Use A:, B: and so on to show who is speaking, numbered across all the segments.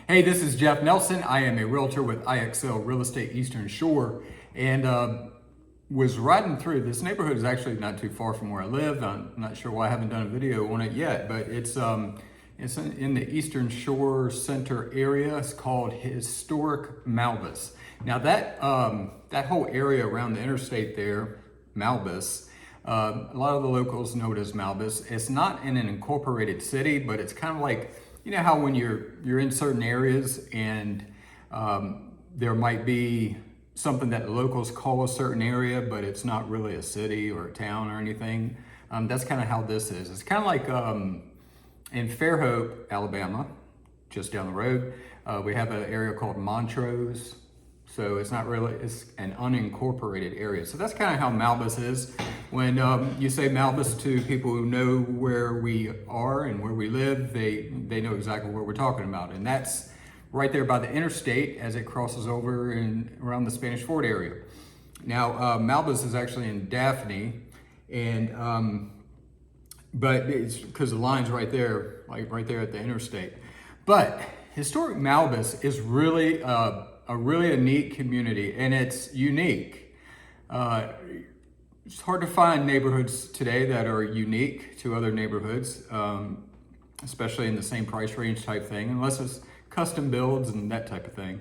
A: Hey, this is Jeff Nelson. I am a realtor with IXL Real Estate Eastern Shore, and was riding through. This neighborhood is actually not too far from where I live. I'm not sure why I haven't done a video on it yet, but it's in the Eastern Shore Center area. It's called Historic Malbis. Now that whole area around the interstate there, Malbis, a lot of the locals know it as Malbis. It's not in an incorporated city, but it's kind of like, you know how when you're in certain areas and there might be something that the locals call a certain area, but it's not really a city or a town or anything. That's kind of how this is. It's kind of like in Fairhope, Alabama, just down the road, we have an area called Montrose. So it's not really, it's an unincorporated area. So that's kind of how Malbis is. When you say Malbis to people who know where we are and where we live, they know exactly what we're talking about. And that's right there by the interstate as it crosses over around the Spanish Fort area. Now, Malbis is actually in Daphne, and but it's because the line's right there, like right there at the interstate. But historic Malbis is really a neat community, and it's unique. It's hard to find neighborhoods today that are unique to other neighborhoods, especially in the same price range type thing, unless it's custom builds and that type of thing.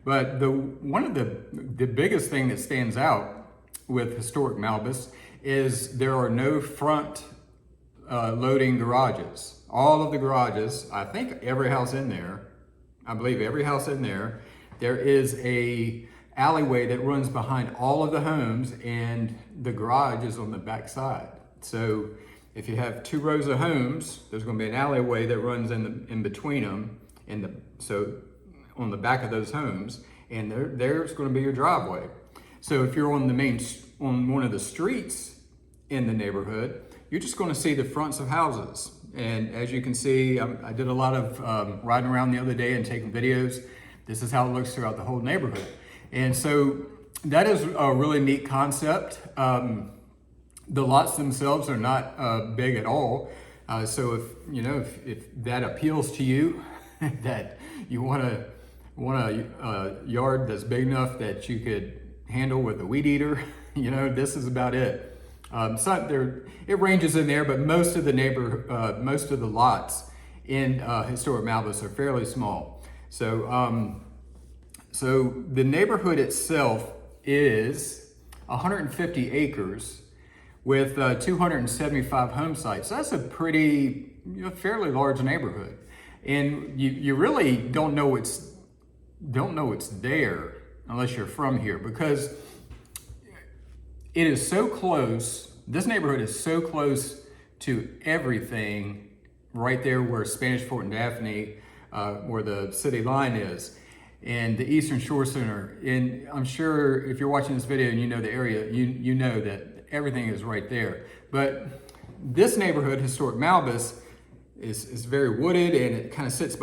A: But one of the biggest thing that stands out with historic Malbis is there are no front loading garages. All of the garages, I think every house in there, I believe every house in there, there is a alleyway that runs behind all of the homes, and the garage is on the back side. So if you have two rows of homes, there's going to be an alleyway that runs in between them, so on the back of those homes, and there's going to be your driveway. So if you're on one of the streets in the neighborhood, you're just going to see the fronts of houses. And as you can see, I did a lot of riding around the other day and taking videos. This is how it looks throughout the whole neighborhood. And so that is a really neat concept. The lots themselves are not big at all. So if that appeals to you, that you want a yard that's big enough that you could handle with a weed eater, this is about it. It ranges in there, but most of the lots in historic Malbis are fairly small. So the neighborhood itself is 150 acres with 275 home sites. So that's a fairly large neighborhood, and you really don't know it's there unless you're from here, because it is so close. This neighborhood is so close to everything right there where Spanish Fort and Daphne, where the city line is, and the Eastern Shore Center. And I'm sure if you're watching this video and you know the area, you know that everything is right there. But this neighborhood, historic Malbis, is very wooded, and it kind of sits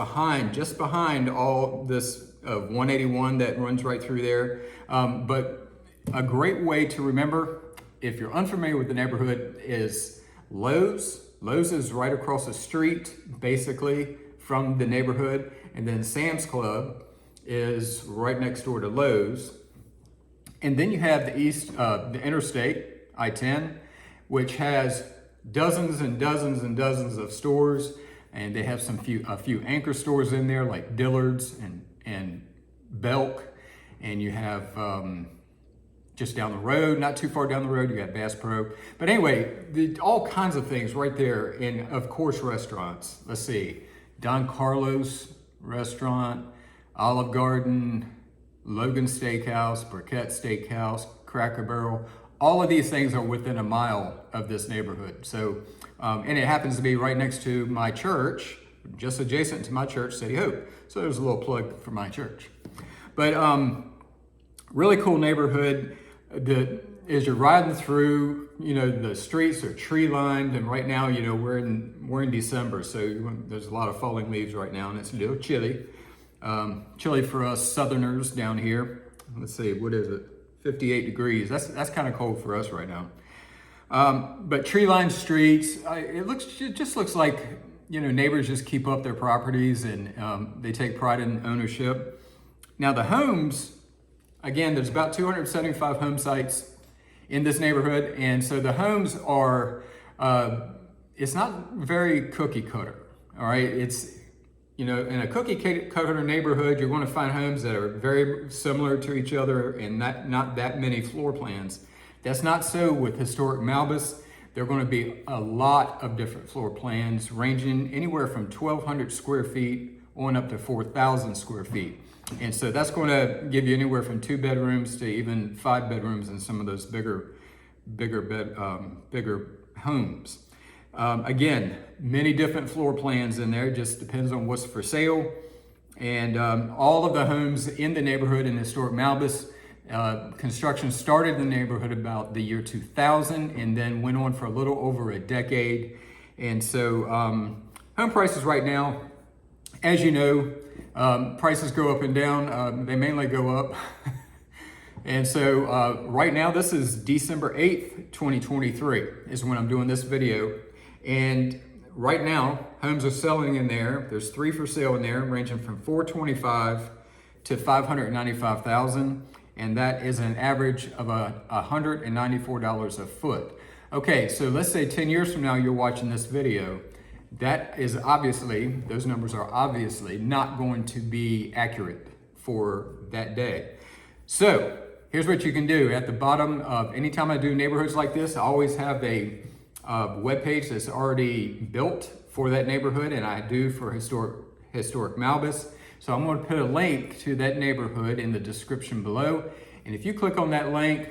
A: just behind all this 181 that runs right through there. But a great way to remember, if you're unfamiliar with the neighborhood, is Lowe's. Lowe's is right across the street, basically, from the neighborhood. And then Sam's Club is right next door to Lowe's. And then you have the interstate, I-10, which has dozens and dozens and dozens of stores. And they have a few anchor stores in there, like Dillard's and Belk. And you have just down the road, not too far down the road, you got Bass Pro. But anyway, all kinds of things right there. And of course, restaurants. Let's see, Don Carlos Restaurant, Olive Garden, Logan Steakhouse, Burkett Steakhouse, Cracker Barrel. All of these things are within a mile of this neighborhood. So, and it happens to be right next to my church, just adjacent to my church, City Hope. So there's a little plug for my church. But really cool neighborhood. As you're riding through, the streets are tree lined, and right now, we're in December, so there's a lot of falling leaves right now, and it's a little chilly. Chilly for us Southerners down here. Let's see, what is it? 58 degrees. That's kind of cold for us right now. But tree lined streets. It just looks like neighbors just keep up their properties and they take pride in ownership. Now the homes, again, there's about 275 home sites in this neighborhood. And so the homes are, it's not very cookie cutter, all right? It's, in a cookie cutter neighborhood, you're going to find homes that are very similar to each other and not that many floor plans. That's not so with historic Malbis. There are going to be a lot of different floor plans ranging anywhere from 1,200 square feet on up to 4,000 square feet. And so that's going to give you anywhere from 2 bedrooms to even 5 bedrooms in some of those bigger homes. Again, many different floor plans in there, just depends on what's for sale. And all of the homes in the neighborhood in historic Malbis, construction started in the neighborhood about the year 2000 and then went on for a little over a decade. And so home prices right now, as you know, prices go up and down. They mainly go up. And so right now, this is December 8th, 2023 is when I'm doing this video. And right now, homes are selling in there. There's 3 for sale in there, ranging from $425,000 to $595,000. And that is an average of $194 a foot. Okay, so let's say 10 years from now, you're watching this video. That is obviously, those numbers are obviously not going to be accurate for that day. So here's what you can do. At the bottom of, anytime I do neighborhoods like this, I always have a web page that's already built for that neighborhood, and I do for historic Malbis. So I'm going to put a link to that neighborhood in the description below. And if you click on that link,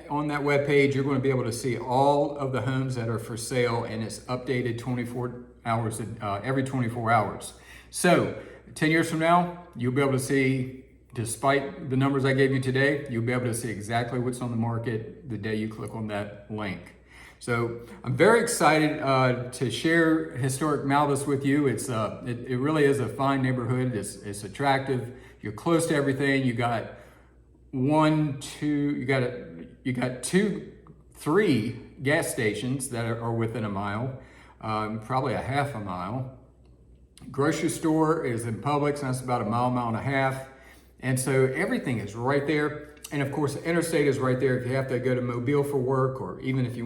A: on that web page, you're going to be able to see all of the homes that are for sale, and it's updated 24 hours, every 24 hours. So 10 years from now, you'll be able to see, despite the numbers I gave you today, you'll be able to see exactly what's on the market the day you click on that link. So I'm very excited to share historic Malbis with you. It really is a fine neighborhood. It's attractive. You're close to everything. You got 3 gas stations that are within a mile, probably a half a mile. Grocery store is in Publix, and that's about a mile and a half. And so everything is right there. And of course, the interstate is right there. If you have to go to Mobile for work, or even if you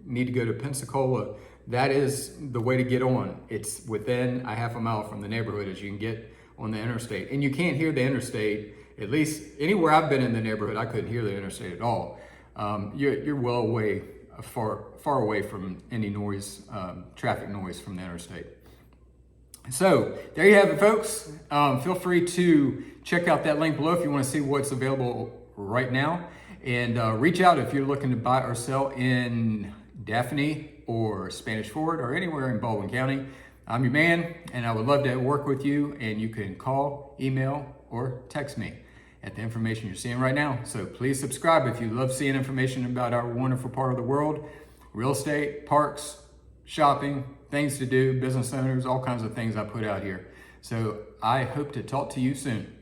A: need to go to Pensacola, that is the way to get on. It's within a half a mile from the neighborhood as you can get on the interstate. And you can't hear the interstate, at least anywhere I've been in the neighborhood, I couldn't hear the interstate at all. You're well away, far away from any noise, traffic noise from the interstate. So there you have it, folks. Feel free to check out that link below if you want to see what's available right now. And reach out if you're looking to buy or sell in Daphne or Spanish Fort or anywhere in Baldwin County. I'm your man, and I would love to work with you. And you can call, email, or text me at the information you're seeing right now. So please subscribe if you love seeing information about our wonderful part of the world. Real estate, parks, shopping, things to do, business owners, all kinds of things I put out here. So I hope to talk to you soon.